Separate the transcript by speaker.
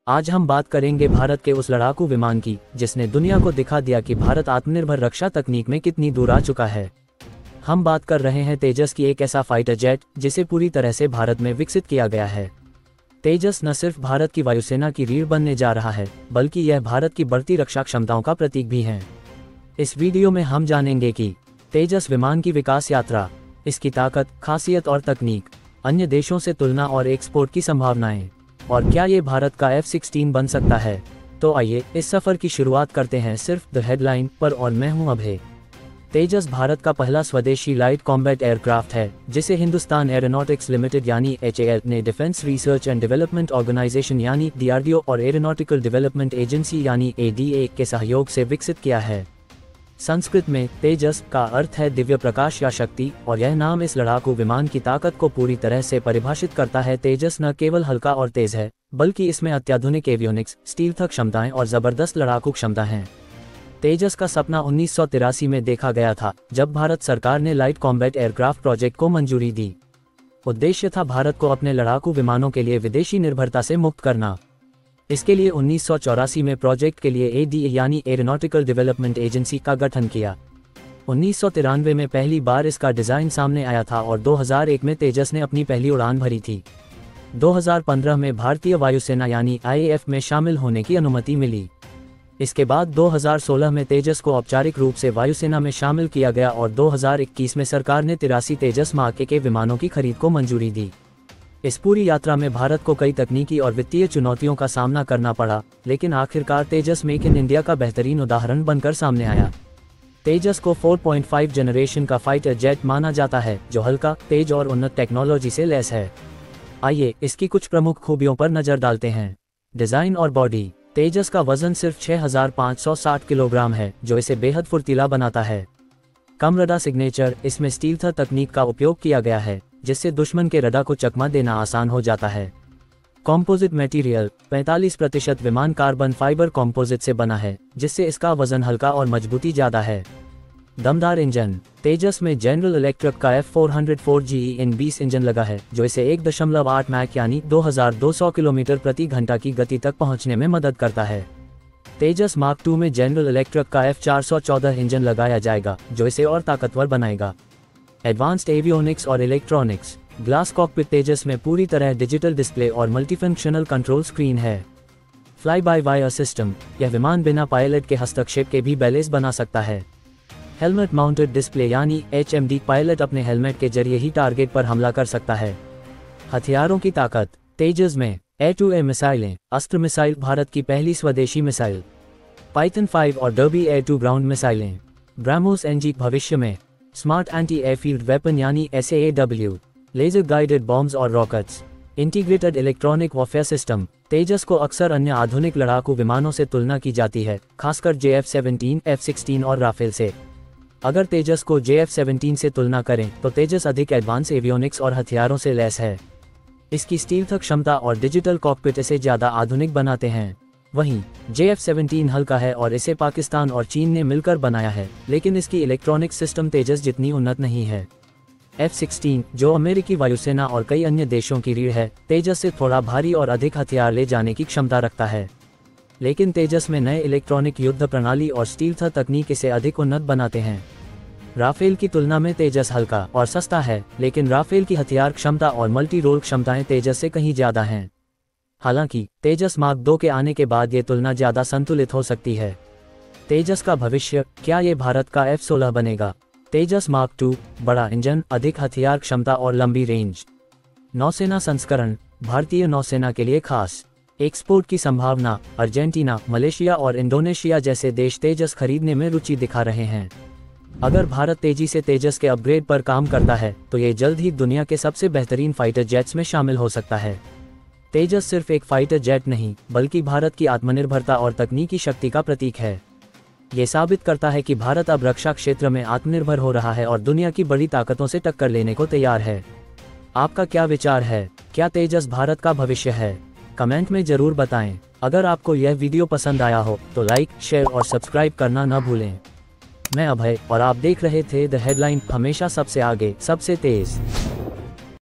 Speaker 1: आज हम बात करेंगे भारत के उस लड़ाकू विमान की जिसने दुनिया को दिखा दिया कि भारत आत्मनिर्भर रक्षा तकनीक में कितनी दूर आ चुका है। हम बात कर रहे हैं तेजस की, एक ऐसा फाइटर जेट जिसे पूरी तरह से भारत में विकसित किया गया है। तेजस न सिर्फ भारत की वायुसेना की रीढ़ बनने जा रहा है, बल्कि यह भारत की बढ़ती रक्षा क्षमताओं का प्रतीक भी है। इस वीडियो में हम जानेंगे कि तेजस विमान की विकास यात्रा, इसकी ताकत, खासियत और तकनीक, अन्य देशों से तुलना और एक्सपोर्ट की संभावनाएं, और क्या ये भारत का F-16 बन सकता है। तो आइए इस सफ़र की शुरुआत करते हैं सिर्फ द हेडलाइन पर, और मैं हूं अभय। तेजस भारत का पहला स्वदेशी लाइट कॉम्बैट एयरक्राफ्ट है जिसे हिंदुस्तान एरोनॉटिक्स लिमिटेड यानी HAL ने defence research and development organisation यानी DRDO और एरोनॉटिकल डेवलपमेंट एजेंसी यानी ADA के सहयोग से विकसित किया है। संस्कृत में तेजस का अर्थ है दिव्य प्रकाश या शक्ति, और यह नाम इस लड़ाकू विमान की ताकत को पूरी तरह से परिभाषित करता है। तेजस न केवल हल्का और तेज है, बल्कि इसमें अत्याधुनिक एवियोनिक्स, स्टील्थ क्षमताएं और जबरदस्त लड़ाकू क्षमता हैं। तेजस का सपना 1983 में देखा गया था, जब भारत सरकार ने लाइट कॉम्बैट एयरक्राफ्ट प्रोजेक्ट को मंजूरी दी। उद्देश्य था भारत को अपने लड़ाकू विमानों के लिए विदेशी निर्भरता से मुक्त करना। इसके लिए 1984 में प्रोजेक्ट के लिए ADA यानी एरोनॉटिकल डेवलपमेंट एजेंसी का गठन किया। 1993 में पहली बार इसका डिज़ाइन सामने आया था और 2001 में तेजस ने अपनी पहली उड़ान भरी थी। 2015 में भारतीय वायुसेना यानी IAF में शामिल होने की अनुमति मिली। इसके बाद 2016 में तेजस को औपचारिक रूप से वायुसेना में शामिल किया गया और 2021 में सरकार ने 83 तेजस मार्क के विमानों की खरीद को मंजूरी दी। इस पूरी यात्रा में भारत को कई तकनीकी और वित्तीय चुनौतियों का सामना करना पड़ा, लेकिन आखिरकार तेजस मेक इन इंडिया का बेहतरीन उदाहरण बनकर सामने आया। तेजस को 4.5 जनरेशन का फाइटर जेट माना जाता है, जो हल्का, तेज और उन्नत टेक्नोलॉजी से लैस है। आइए इसकी कुछ प्रमुख खूबियों पर नजर डालते हैं। डिज़ाइन और बॉडी। तेजस का वजन सिर्फ 6560 किलोग्राम है, जो इसे बेहद फुर्तीला बनाता है। कम रडा सिग्नेचर। इसमें स्टील्थ तकनीक का उपयोग किया गया है, जिससे दुश्मन के रडा को चकमा देना आसान हो जाता है। Composite material. 45% विमान कार्बन फाइबर कॉम्पोजिट से बना है, जिससे इसका वजन हल्का और मजबूती ज़्यादा है। दमदार इंजन। तेजस में जनरल इलेक्ट्रिक का F404GE N20 इंजन लगा है, जो इसे 1.8 मैक यानी 2200 किलोमीटर प्रति घंटा की गति तक पहुंचने में मदद करता है। तेजस मार्क 2 में जनरल इलेक्ट्रिक का F414 इंजन लगाया जाएगा, जो इसे और ताकतवर बनाएगा। एडवांस्ड एवियोनिक्स और इलेक्ट्रॉनिक्स। Glass cockpit. तेजस में पूरी तरह डिजिटल डिस्प्ले और मल्टीफंक्शनल कंट्रोल स्क्रीन है। Fly by wire system. यह विमान बिना पायलट के हस्तक्षेप के भी बैलेंस बना सकता है। हेलमेट माउंटेड डिस्प्ले यानी HMD। पायलट अपने हेलमेट के जरिए ही टारगेट पर हमला कर सकता है। हथियारों की ताकत। तेजस में A2A मिसाइलें, अस्त्र मिसाइल, भारत की पहली स्वदेशी मिसाइल। पाइथन 5 और डर्बी एयर टू ग्राउंड मिसाइलें। ब्रह्मोस NG। भविष्य में स्मार्ट एंटी एयरफील्ड वेपन यानी SAAW, लेजर गाइडेड बॉम्ब्स और rockets. Integrated electronic warfare system. Tejas को अक्सर अन्य आधुनिक लड़ाकू विमानों से तुलना की जाती है, खासकर JF-17, F-16 और राफेल से। अगर तेजस को JF-17 से तुलना करें तो तेजस अधिक एडवांस एवियोनिक्स और हथियारों से लैस है। इसकी स्टील्थ क्षमता और डिजिटल कॉकपिट इसे ज़्यादा आधुनिक बनाते हैं। वहीं JF-17 हल्का है और इसे पाकिस्तान और चीन ने मिलकर बनाया है, लेकिन इसकी इलेक्ट्रॉनिक सिस्टम तेजस जितनी उन्नत नहीं है। F-16, जो अमेरिकी वायुसेना और कई अन्य देशों की रीढ़ है, तेजस से थोड़ा भारी और अधिक हथियार ले जाने की क्षमता रखता है। लेकिन तेजस में नए इलेक्ट्रॉनिक युद्ध प्रणाली और स्टील्थ तकनीक इसे अधिक उन्नत बनाते हैं। राफेल की तुलना में तेजस हल्का और सस्ता है, लेकिन राफेल की हथियार क्षमता और मल्टी रोल क्षमताएं तेजस से कहीं ज़्यादा हैं। हालांकि तेजस मार्क 2 के आने के बाद ये तुलना ज़्यादा संतुलित हो सकती है। तेजस का भविष्य। क्या ये भारत का F-16 बनेगा। तेजस मार्क 2। बड़ा इंजन, अधिक हथियार क्षमता और लंबी रेंज। नौसेना संस्करण। भारतीय नौसेना के लिए खास। एक्सपोर्ट की संभावना। अर्जेंटीना, मलेशिया और इंडोनेशिया जैसे देश तेजस खरीदने में रुचि दिखा रहे हैं। अगर भारत तेजी से तेजस के अपग्रेड पर काम करता है तो ये जल्द ही दुनिया के सबसे बेहतरीन फाइटर जेट्स में शामिल हो सकता है। तेजस सिर्फ एक फाइटर जेट नहीं, बल्कि भारत की आत्मनिर्भरता और तकनीकी शक्ति का प्रतीक है। ये साबित करता है कि भारत अब रक्षा क्षेत्र में आत्मनिर्भर हो रहा है और दुनिया की बड़ी ताकतों से टक्कर लेने को तैयार है। आपका क्या विचार है? क्या तेजस भारत का भविष्य है? कमेंट में जरूर बताएं। अगर आपको यह वीडियो पसंद आया हो तो लाइक, शेयर और सब्सक्राइब करना न भूलें। मैं अभय और आप देख रहे थे द हेडलाइन, हमेशा सबसे आगे, सबसे तेज।